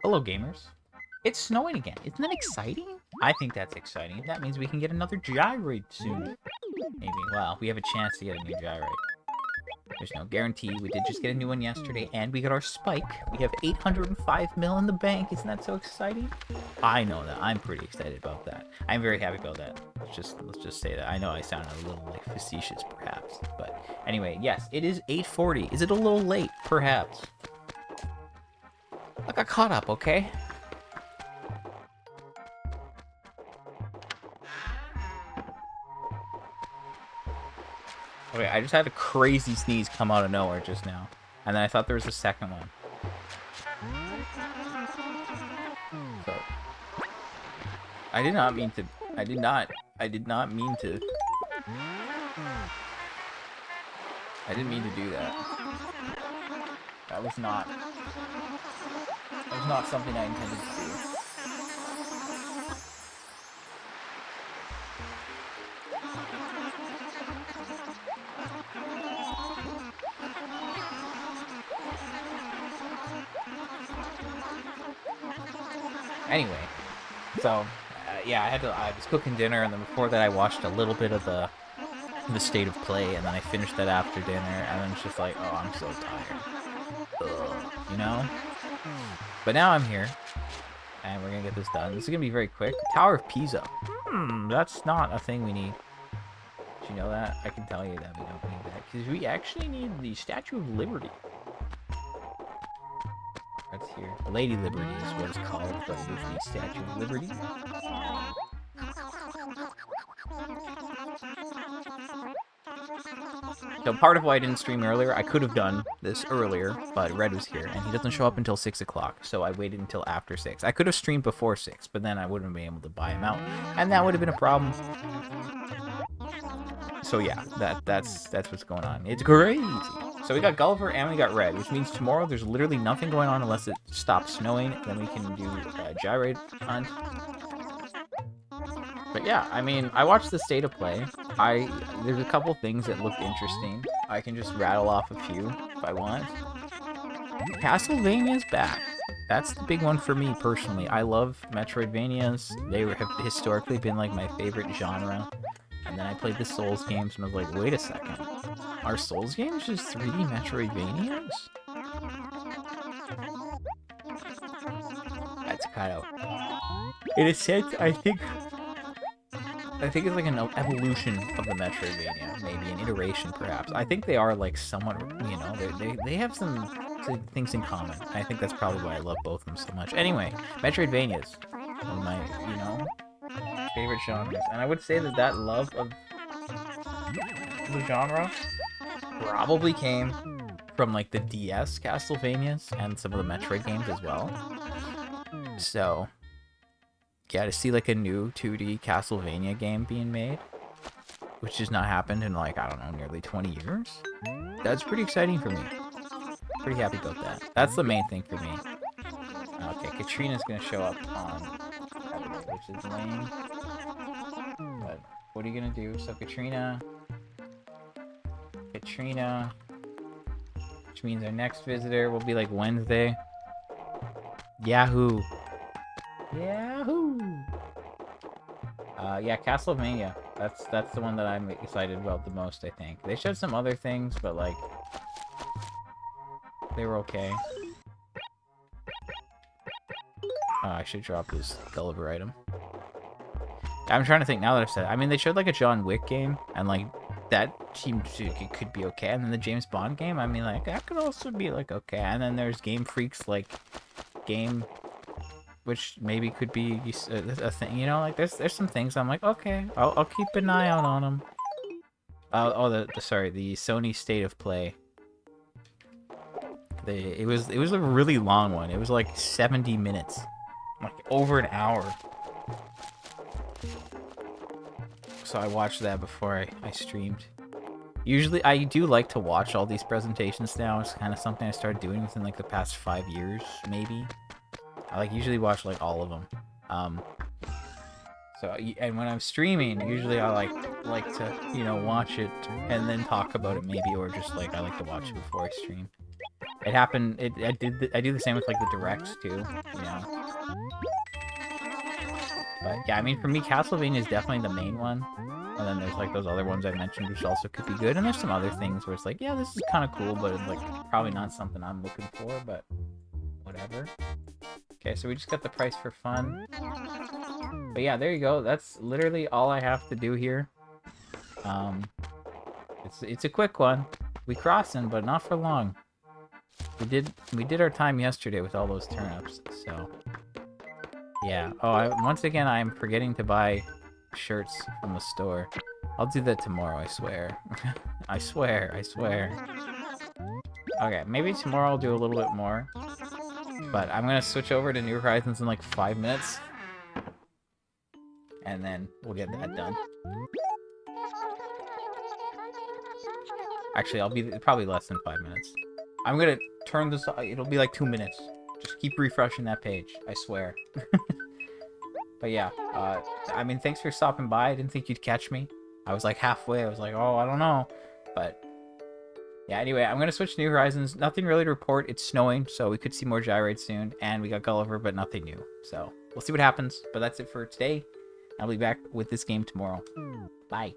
Hello, gamers. It's snowing again. Isn't that exciting? I think that's exciting. That means we can get another gyrate soon. Maybe. Well, we have a chance to get a new gyrate. There's no guarantee. We did just get a new one yesterday, and we got our spike. We have 805 mil in the bank. Isn't that so exciting? I know that. I'm pretty excited about that. I'm very happy about that. Let's just say that. I know I sounded a little like facetious, perhaps, but anyway, yes, it is 8:40. Is it a little late? Perhaps. I got caught up, okay? Okay, I just had a crazy sneeze come out of nowhere just now. And then I thought there was a second one. So, I did not mean to. I did not mean to. I didn't mean to do that. That was not something I intended to do. Anyway, so yeah, I was cooking dinner, and then before that I watched a little bit of the state of play, and then I finished that after dinner, and then it's just like, oh, I'm so tired. Ugh, you know? But now I'm here, and we're gonna get this done. This is gonna be very quick. Tower of Pisa. That's not a thing we need. Did you know that? I can tell you that we don't need that, because we actually need the Statue of Liberty. That's here. Lady Liberty is what it's called, but it is the Statue of Liberty. So part of why I didn't stream earlier, I could have done this earlier, but Red was here, and he doesn't show up until 6 o'clock, so I waited until after 6. I could have streamed before 6, but then I wouldn't have been able to buy him out, and that would have been a problem. So yeah, that's what's going on. It's crazy. So we got Gulliver and we got Red, which means tomorrow there's literally nothing going on unless it stops snowing. Then we can do a gyrate hunt. But yeah, I mean, I watched the state of play. There's a couple things that looked interesting. I can just rattle off a few if I want. Castlevania's back. That's the big one for me personally. I love Metroidvanias. They have historically been like my favorite genre. And then I played the Souls games and I was like, wait a second. Are Souls games just 3D Metroidvanias? That's kind of... In a sense, I think it's like an evolution of the Metroidvania. Maybe an iteration, perhaps. I think they are like somewhat, you know, they have some things in common. I think that's probably why I love both of them so much. Anyway, Metroidvanias. One of my, you know... favorite genres, and I would say that love of the genre probably came from like the DS Castlevanias and some of the Metroid games as well. So yeah, to see like a new 2D Castlevania game being made, which has not happened in like, I don't know, nearly 20 years, that's pretty exciting for me. Pretty happy about that. That's the main thing for me. Okay, Katrina's gonna show up on Saturday, which is lame. But what are you gonna do? So Katrina, which means our next visitor will be like Wednesday. Yahoo! Yeah, Castlevania. That's the one that I'm excited about the most, I think. They showed some other things, but like they were okay. Oh, I should drop this Gulliver item. I'm trying to think now that I've said it. I mean, they showed like a John Wick game, and like that seemed it could be okay. And then the James Bond game, I mean, like that could also be like okay. And then there's Game Freak's like game, which maybe could be a thing. You know, like there's some things I'm like, okay, I'll keep an eye out on them. The Sony State of Play. It was a really long one. It was like 70 minutes, like over an hour. So I watched that before I streamed. Usually, I do like to watch all these presentations now. It's kind of something I started doing within like the past 5 years, maybe. I like usually watch like all of them. And when I'm streaming, usually I like to watch it and then talk about it maybe, or just like I like to watch it before I stream. It happened. I do the same with like the directs too. But yeah, I mean for me, Castlevania is definitely the main one. And then there's like those other ones I mentioned, which also could be good. And there's some other things where it's like, yeah, this is kind of cool, but it's like probably not something I'm looking for. But whatever. Okay, so we just got the price for fun. But yeah, there you go. That's literally all I have to do here. It's a quick one. We crossing, but not for long. We did our time yesterday with all those turnips, so yeah. Oh, once again, I'm forgetting to buy shirts from the store. I'll do that tomorrow, I swear. I swear. Okay, maybe tomorrow I'll do a little bit more. But I'm gonna switch over to New Horizons in like 5 minutes. And then we'll get that done. Actually, I'll be probably less than 5 minutes. I'm gonna turn this, it'll be like 2 minutes. Just keep refreshing that page, I swear. But yeah, I mean, thanks for stopping by. I didn't think you'd catch me. I was like halfway, I was like, oh, I don't know. But yeah, anyway, I'm gonna switch to New Horizons. Nothing really to report. It's snowing, so we could see more gyrates soon. And we got Gulliver, but nothing new. So we'll see what happens. But that's it for today. I'll be back with this game tomorrow. Bye.